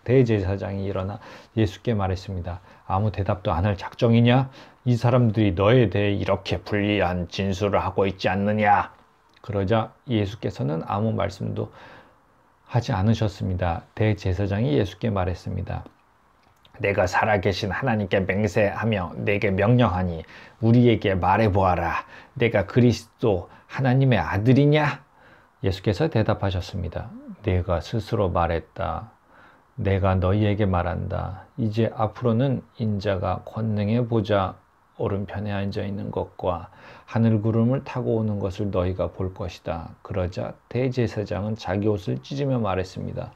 대제사장이 일어나 예수께 말했습니다. 아무 대답도 안 할 작정이냐? 이 사람들이 너에 대해 이렇게 불리한 진술을 하고 있지 않느냐? 그러자 예수께서는 아무 말씀도 하지 않으셨습니다. 대제사장이 예수께 말했습니다. 내가 살아계신 하나님께 맹세하며 내게 명령하니 우리에게 말해보아라. 내가 그리스도 하나님의 아들이냐? 예수께서 대답하셨습니다. 내가 스스로 말했다. 내가 너희에게 말한다. 이제 앞으로는 인자가 권능의 보좌 오른편에 앉아 있는 것과 하늘 구름을 타고 오는 것을 너희가 볼 것이다. 그러자 대제사장은 자기 옷을 찢으며 말했습니다.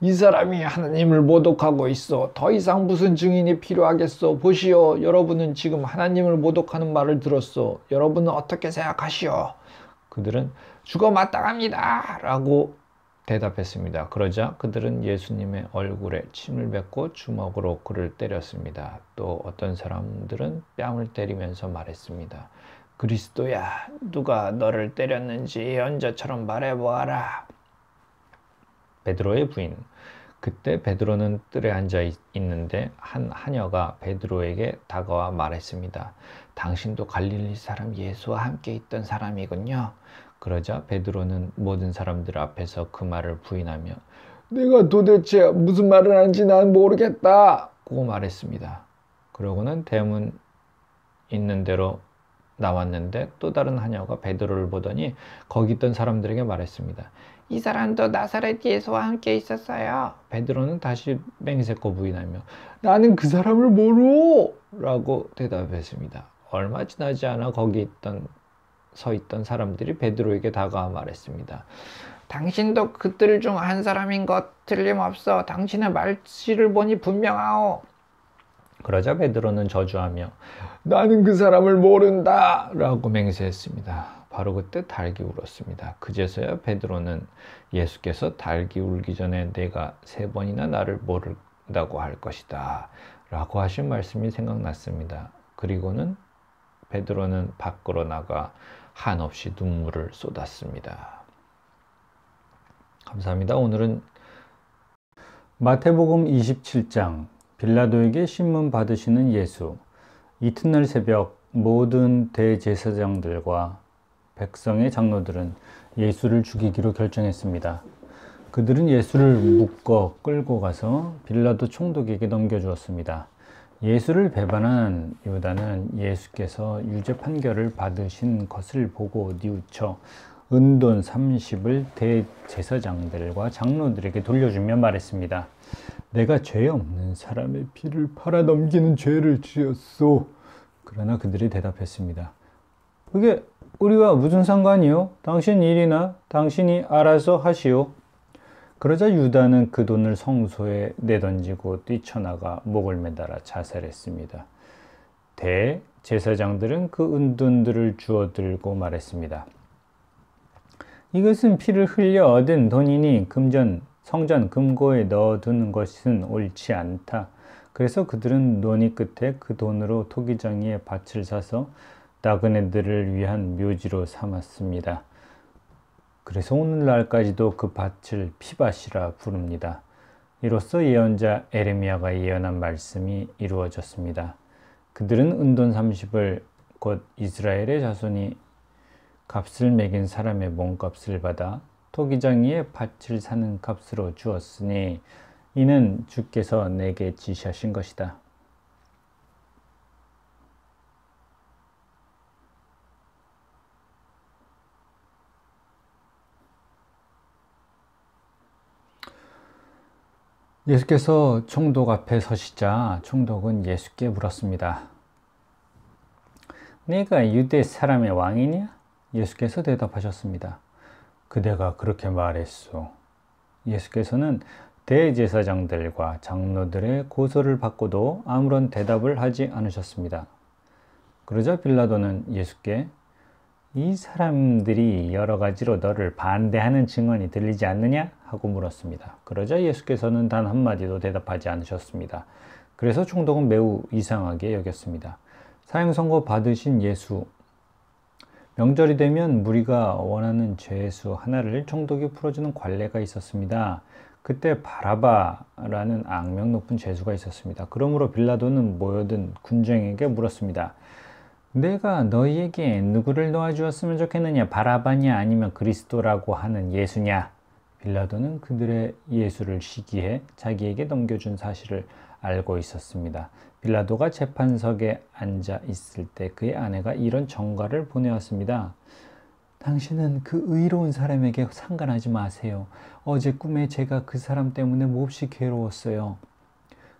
이 사람이 하나님을 모독하고 있어. 더 이상 무슨 증인이 필요하겠소. 보시오. 여러분은 지금 하나님을 모독하는 말을 들었소. 여러분은 어떻게 생각하시오? 그들은 죽어 마땅합니다. 라고 대답했습니다. 그러자 그들은 예수님의 얼굴에 침을 뱉고 주먹으로 그를 때렸습니다. 또 어떤 사람들은 뺨을 때리면서 말했습니다. 그리스도야, 누가 너를 때렸는지 예언자처럼 말해보아라. 베드로의 부인. 그때 베드로는 뜰에 앉아 있는데 한 하녀가 베드로에게 다가와 말했습니다. 당신도 갈릴리 사람 예수와 함께 있던 사람이군요. 그러자 베드로는 모든 사람들 앞에서 그 말을 부인하며 내가 도대체 무슨 말을 하는지 난 모르겠다고 말했습니다. 그러고는 대문 있는 대로 나왔는데 또 다른 하녀가 베드로를 보더니 거기 있던 사람들에게 말했습니다. 이 사람도 나사렛 예수와 함께 있었어요. 베드로는 다시 맹세코 부인하며 나는 그 사람을 모르오 라고 대답했습니다. 얼마 지나지 않아 거기 서 있던 사람들이 베드로에게 다가와 말했습니다. 당신도 그들 중 한 사람인 것 틀림없어. 당신의 말씨를 보니 분명하오. 그러자 베드로는 저주하며 나는 그 사람을 모른다 라고 맹세했습니다. 바로 그때 닭이 울었습니다. 그제서야 베드로는 예수께서 닭이 울기 전에 내가 3번이나 나를 모른다고 할 것이다 라고 하신 말씀이 생각났습니다. 그리고는 베드로는 밖으로 나가 한없이 눈물을 쏟았습니다. 감사합니다. 오늘은 마태복음 27장 빌라도에게 신문 받으시는 예수. 이튿날 새벽 모든 대제사장들과 백성의 장로들은 예수를 죽이기로 결정했습니다. 그들은 예수를 묶어 끌고 가서 빌라도 총독에게 넘겨주었습니다. 예수를 배반한 유다는 예수께서 유죄 판결을 받으신 것을 보고 뉘우쳐 은돈 30을 대제사장들과 장로들에게 돌려주며 말했습니다. 내가 죄 없는 사람의 피를 팔아 넘기는 죄를 지었소. 그러나 그들이 대답했습니다. 그게 우리와 무슨 상관이요? 당신 일이나 당신이 알아서 하시오. 그러자 유다는 그 돈을 성소에 내던지고 뛰쳐나가 목을 매달아 자살했습니다. 대제사장들은 그 은돈들을 주워들고 말했습니다. 이것은 피를 흘려 얻은 돈이니 성전 금고에 넣어두는 것은 옳지 않다. 그래서 그들은 논의 끝에 그 돈으로 토기장이의 밭을 사서 나그네들을 위한 묘지로 삼았습니다. 그래서 오늘날까지도 그 밭을 피밭이라 부릅니다. 이로써 예언자 에레미야가 예언한 말씀이 이루어졌습니다. 그들은 은돈 30을 곧 이스라엘의 자손이 값을 매긴 사람의 몸값을 받아 토기장이의 밭을 사는 값으로 주었으니 이는 주께서 내게 지시하신 것이다. 예수께서 총독 앞에 서시자 총독은 예수께 물었습니다. 네가 유대 사람의 왕이냐? 예수께서 대답하셨습니다. 그대가 그렇게 말했소. 예수께서는 대제사장들과 장로들의 고소를 받고도 아무런 대답을 하지 않으셨습니다. 그러자 빌라도는 예수께 이 사람들이 여러 가지로 너를 반대하는 증언이 들리지 않느냐? 하고 물었습니다. 그러자 예수께서는 단 한마디도 대답하지 않으셨습니다. 그래서 총독은 매우 이상하게 여겼습니다. 사형 선고 받으신 예수. 명절이 되면 무리가 원하는 죄수 하나를 총독이 풀어주는 관례가 있었습니다. 그때 바라바라는 악명 높은 죄수가 있었습니다. 그러므로 빌라도는 모여든 군중에게 물었습니다. 내가 너희에게 누구를 놓아주었으면 좋겠느냐? 바라바냐 아니면 그리스도라고 하는 예수냐? 빌라도는 그들의 예수를 시기해 자기에게 넘겨준 사실을 알고 있었습니다. 빌라도가 재판석에 앉아 있을 때 그의 아내가 이런 전가를 보내왔습니다. 당신은 그 의로운 사람에게 상관하지 마세요. 어제 꿈에 제가 그 사람 때문에 몹시 괴로웠어요.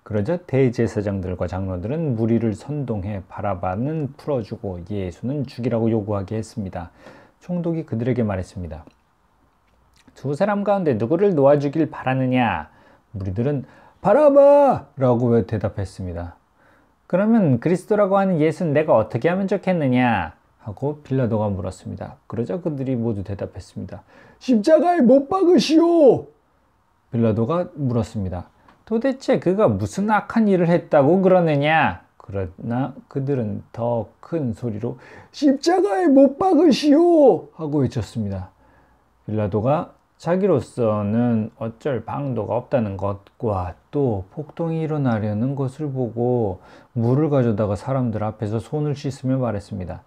그러자 대제사장들과 장로들은 무리를 선동해 바라바는 풀어주고 예수는 죽이라고 요구하게 했습니다. 총독이 그들에게 말했습니다. 두 사람 가운데 누구를 놓아주길 바라느냐? 무리들은 바라바라고 대답했습니다. 그러면 그리스도라고 하는 예수는 내가 어떻게 하면 좋겠느냐? 하고 빌라도가 물었습니다. 그러자 그들이 모두 대답했습니다. 십자가에 못 박으시오! 빌라도가 물었습니다. 도대체 그가 무슨 악한 일을 했다고 그러느냐? 그러나 그들은 더 큰 소리로 십자가에 못 박으시오! 하고 외쳤습니다. 빌라도가 자기로서는 어쩔 방도가 없다는 것과 또 폭동이 일어나려는 것을 보고 물을 가져다가 사람들 앞에서 손을 씻으며 말했습니다.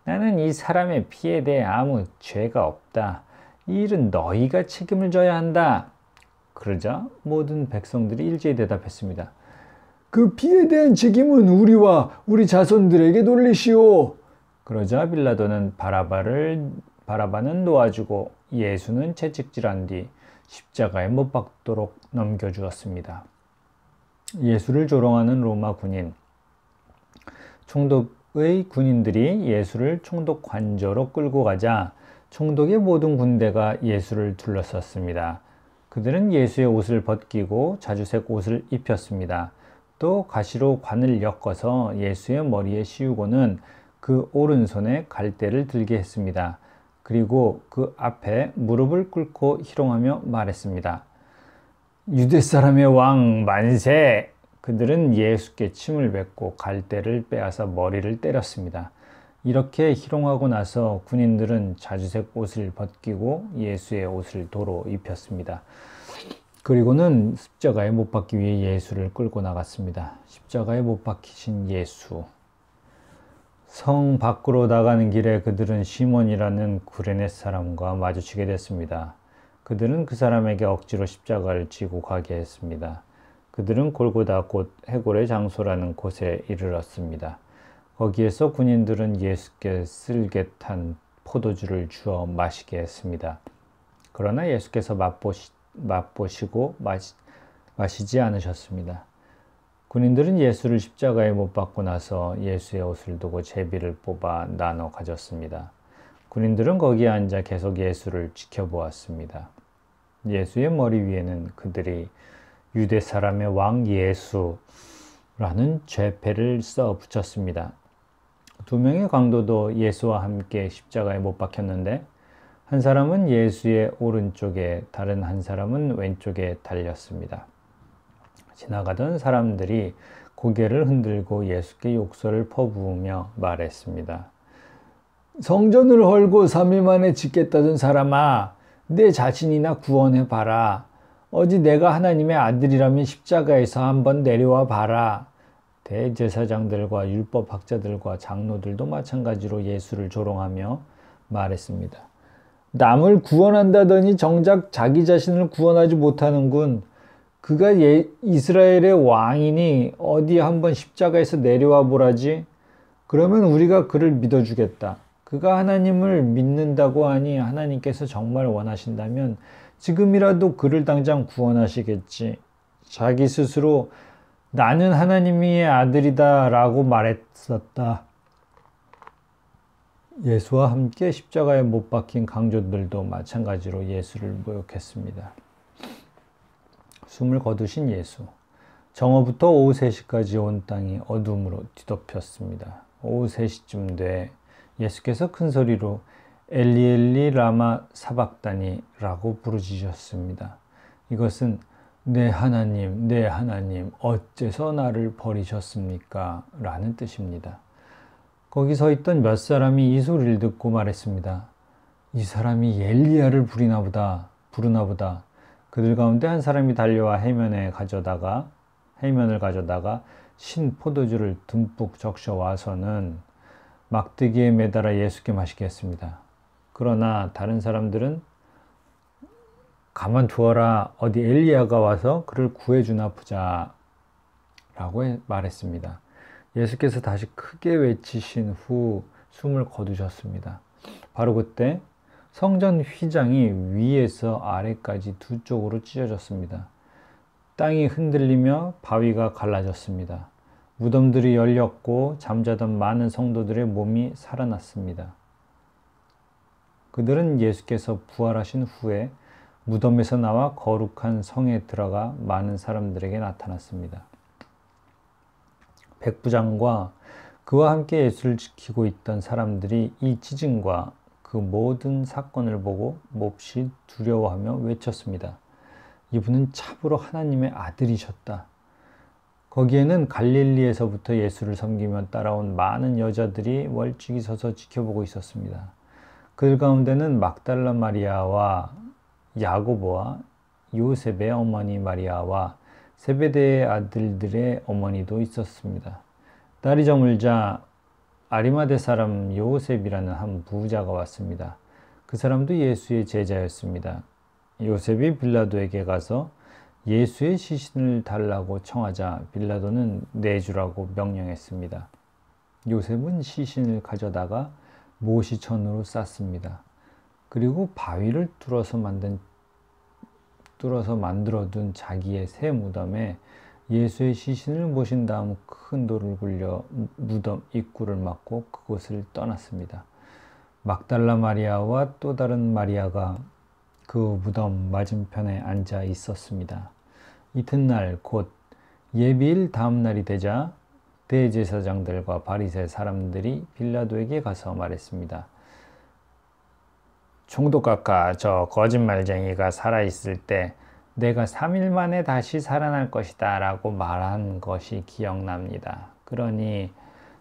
나는 이 사람의 피에 대해 아무 죄가 없다. 이 일은 너희가 책임을 져야 한다. 그러자 모든 백성들이 일제히 대답했습니다. 그 피에 대한 책임은 우리와 우리 자손들에게 돌리시오. 그러자 빌라도는 바라바는 놓아주고 예수는 채찍질한 뒤 십자가에 못 박도록 넘겨주었습니다. 예수를 조롱하는 로마 군인. 총독의 군인들이 예수를 총독 관저로 끌고 가자 총독의 모든 군대가 예수를 둘러쌌습니다. 그들은 예수의 옷을 벗기고 자주색 옷을 입혔습니다. 또 가시로 관을 엮어서 예수의 머리에 씌우고는 그 오른손에 갈대를 들게 했습니다. 그리고 그 앞에 무릎을 꿇고 희롱하며 말했습니다. 유대 사람의 왕 만세! 그들은 예수께 침을 뱉고 갈대를 빼앗아 머리를 때렸습니다. 이렇게 희롱하고 나서 군인들은 자주색 옷을 벗기고 예수의 옷을 도로 입혔습니다. 그리고는 십자가에 못 박기 위해 예수를 끌고 나갔습니다. 십자가에 못 박히신 예수. 성 밖으로 나가는 길에 그들은 시몬이라는 구레네 사람과 마주치게 됐습니다. 그들은 그 사람에게 억지로 십자가를 지고 가게 했습니다. 그들은 골고다 곧 해골의 장소라는 곳에 이르렀습니다. 거기에서 군인들은 예수께 쓸개 탄 포도주를 주어 마시게 했습니다. 그러나 예수께서 맛보시고 마시지 않으셨습니다. 군인들은 예수를 십자가에 못 박고 나서 예수의 옷을 두고 제비를 뽑아 나눠 가졌습니다. 군인들은 거기에 앉아 계속 예수를 지켜보았습니다. 예수의 머리 위에는 그들이 유대 사람의 왕 예수라는 죄패를 써 붙였습니다. 두 명의 강도도 예수와 함께 십자가에 못 박혔는데 한 사람은 예수의 오른쪽에 다른 한 사람은 왼쪽에 달렸습니다. 지나가던 사람들이 고개를 흔들고 예수께 욕설을 퍼부으며 말했습니다. 성전을 헐고 3일 만에 짓겠다던 사람아, 내 자신이나 구원해 봐라. 어찌 내가 하나님의 아들이라면 십자가에서 한번 내려와 봐라. 대제사장들과 율법학자들과 장로들도 마찬가지로 예수를 조롱하며 말했습니다. 남을 구원한다더니 정작 자기 자신을 구원하지 못하는군. 그가 이스라엘의 왕이니 어디 한번 십자가에서 내려와 보라지. 그러면 우리가 그를 믿어주겠다. 그가 하나님을 믿는다고 하니 하나님께서 정말 원하신다면 지금이라도 그를 당장 구원하시겠지. 자기 스스로 나는 하나님의 아들이다 라고 말했었다. 예수와 함께 십자가에 못 박힌 강조들도 마찬가지로 예수를 모욕했습니다. 숨을 거두신 예수. 정오부터 오후 3시까지 온 땅이 어둠으로 뒤덮였습니다. 오후 3시쯤 돼 예수께서 큰 소리로 엘리 엘리 라마 사박다니 라고 부르짖으셨습니다. 이것은 내 하나님 어째서 나를 버리셨습니까? 라는 뜻입니다. 거기 서 있던 몇 사람이 이 소리를 듣고 말했습니다. 이 사람이 엘리야를 부르나 보다. 그들 가운데 한 사람이 달려와 해면을 가져다가 신 포도주를 듬뿍 적셔 와서는 막대기에 매달아 예수께 마시게 했습니다. 그러나 다른 사람들은 가만두어라. 어디 엘리야가 와서 그를 구해주나 보자 라고 말했습니다. 예수께서 다시 크게 외치신 후 숨을 거두셨습니다. 바로 그때 성전 휘장이 위에서 아래까지 두 쪽으로 찢어졌습니다. 땅이 흔들리며 바위가 갈라졌습니다. 무덤들이 열렸고 잠자던 많은 성도들의 몸이 살아났습니다. 그들은 예수께서 부활하신 후에 무덤에서 나와 거룩한 성에 들어가 많은 사람들에게 나타났습니다. 백부장과 그와 함께 예수를 지키고 있던 사람들이 이 찢음과 그 모든 사건을 보고 몹시 두려워하며 외쳤습니다. 이분은 참으로 하나님의 아들이셨다. 거기에는 갈릴리에서부터 예수를 섬기며 따라온 많은 여자들이 멀찍이 서서 지켜보고 있었습니다. 그들 가운데는 막달라 마리아와 야고보와 요셉의 어머니 마리아와 세베대의 아들들의 어머니도 있었습니다. 날이 저물자 아리마대 사람 요셉이라는 한 부자가 왔습니다. 그 사람도 예수의 제자였습니다. 요셉이 빌라도에게 가서 예수의 시신을 달라고 청하자 빌라도는 내주라고 명령했습니다. 요셉은 시신을 가져다가 모시천으로 쌌습니다. 그리고 바위를 뚫어서 만들어둔 자기의 새 무덤에 예수의 시신을 모신 다음 큰 돌을 굴려 무덤 입구를 막고 그곳을 떠났습니다. 막달라 마리아와 또 다른 마리아가 그 무덤 맞은편에 앉아 있었습니다. 이튿날 곧 예비일 다음 날이 되자 대제사장들과 바리새 사람들이 빌라도에게 가서 말했습니다. 총독각하, 저 거짓말쟁이가 살아있을 때 내가 3일 만에 다시 살아날 것이다 라고 말한 것이 기억납니다. 그러니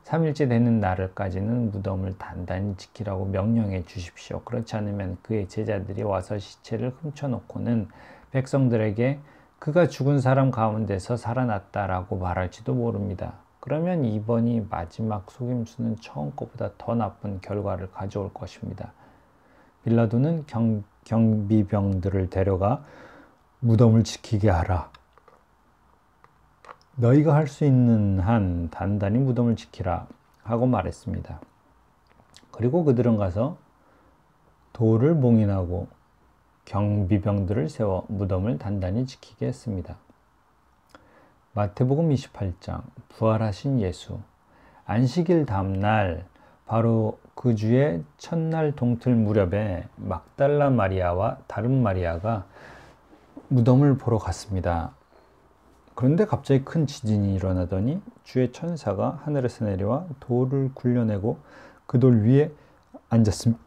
3일째 되는 날까지는 무덤을 단단히 지키라고 명령해 주십시오. 그렇지 않으면 그의 제자들이 와서 시체를 훔쳐놓고는 백성들에게 그가 죽은 사람 가운데서 살아났다라고 말할지도 모릅니다. 그러면 이번이 마지막 속임수는 처음 것보다 더 나쁜 결과를 가져올 것입니다. 빌라도는 경비병들을 데려가 무덤을 지키게 하라. 너희가 할 수 있는 한 단단히 무덤을 지키라 하고 말했습니다. 그리고 그들은 가서 돌을 봉인하고 경비병들을 세워 무덤을 단단히 지키게 했습니다. 마태복음 28장 부활하신 예수. 안식일 다음 날 바로 그 주의 첫날 동틀 무렵에 막달라 마리아와 다른 마리아가 무덤을 보러 갔습니다. 그런데 갑자기 큰 지진이 일어나더니 주의 천사가 하늘에서 내려와 돌을 굴려내고 그 돌 위에 앉았습니다.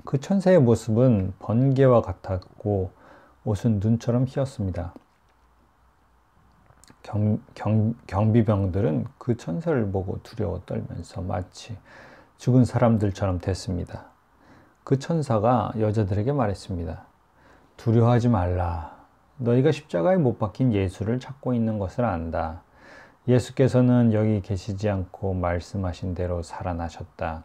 그 천사의 모습은 번개와 같았고 옷은 눈처럼 희었습니다. 경비병들은 그 천사를 보고 두려워 떨면서 마치 죽은 사람들처럼 됐습니다. 그 천사가 여자들에게 말했습니다. 두려워하지 말라. 너희가 십자가에 못 박힌 예수를 찾고 있는 것을 안다. 예수께서는 여기 계시지 않고 말씀하신 대로 살아나셨다.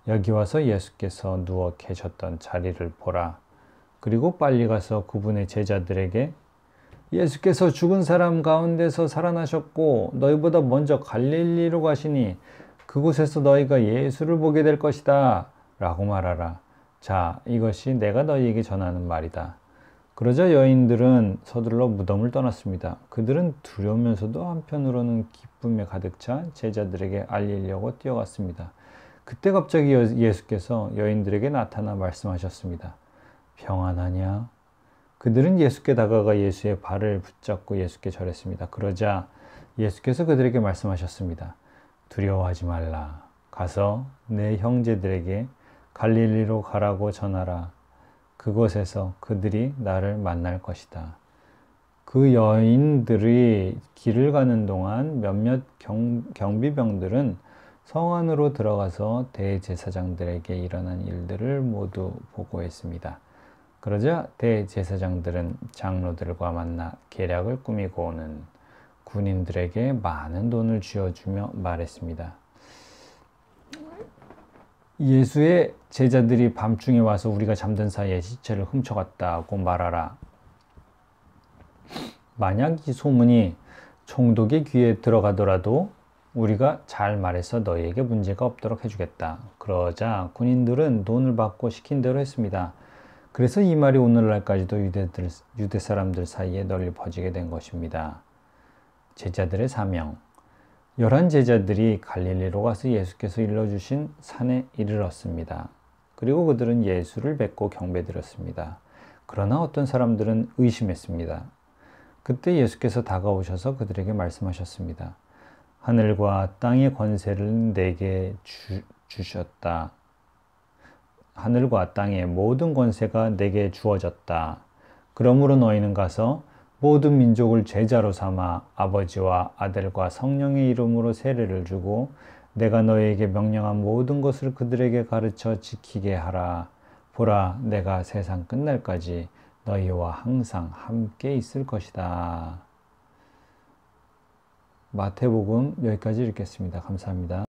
여기 와서 예수께서 누워 계셨던 자리를 보라. 그리고 빨리 가서 그분의 제자들에게 예수께서 죽은 사람 가운데서 살아나셨고 너희보다 먼저 갈릴리로 가시니 그곳에서 너희가 예수를 보게 될 것이다 라고 말하라. 자, 이것이 내가 너희에게 전하는 말이다. 그러자 여인들은 서둘러 무덤을 떠났습니다. 그들은 두려우면서도 한편으로는 기쁨에 가득 차 제자들에게 알리려고 뛰어갔습니다. 그때 갑자기 예수께서 여인들에게 나타나 말씀하셨습니다. 평안하냐? 그들은 예수께 다가가 예수의 발을 붙잡고 예수께 절했습니다. 그러자 예수께서 그들에게 말씀하셨습니다. 두려워하지 말라. 가서 내 형제들에게 갈릴리로 가라고 전하라. 그곳에서 그들이 나를 만날 것이다. 그 여인들이 길을 가는 동안 몇몇 경비병들은 성 안으로 들어가서 대제사장들에게 일어난 일들을 모두 보고했습니다. 그러자 대제사장들은 장로들과 만나 계략을 꾸미고 오는 군인들에게 많은 돈을 쥐어주며 말했습니다. 예수의 제자들이 밤중에 와서 우리가 잠든 사이에 시체를 훔쳐갔다고 말하라. 만약 이 소문이 총독의 귀에 들어가더라도 우리가 잘 말해서 너희에게 문제가 없도록 해주겠다. 그러자 군인들은 돈을 받고 시킨 대로 했습니다. 그래서 이 말이 오늘날까지도 유대 사람들 사이에 널리 퍼지게 된 것입니다. 제자들의 사명. 11제자들이 갈릴리로 가서 예수께서 일러주신 산에 이르렀습니다. 그리고 그들은 예수를 뵙고 경배드렸습니다. 그러나 어떤 사람들은 의심했습니다. 그때 예수께서 다가오셔서 그들에게 말씀하셨습니다. 하늘과 땅의 권세를 내게 주셨다. 하늘과 땅의 모든 권세가 내게 주어졌다. 그러므로 너희는 가서 모든 민족을 제자로 삼아 아버지와 아들과 성령의 이름으로 세례를 주고 내가 너희에게 명령한 모든 것을 그들에게 가르쳐 지키게 하라. 보라, 내가 세상 끝날까지 너희와 항상 함께 있을 것이다. 마태복음 여기까지 읽겠습니다. 감사합니다.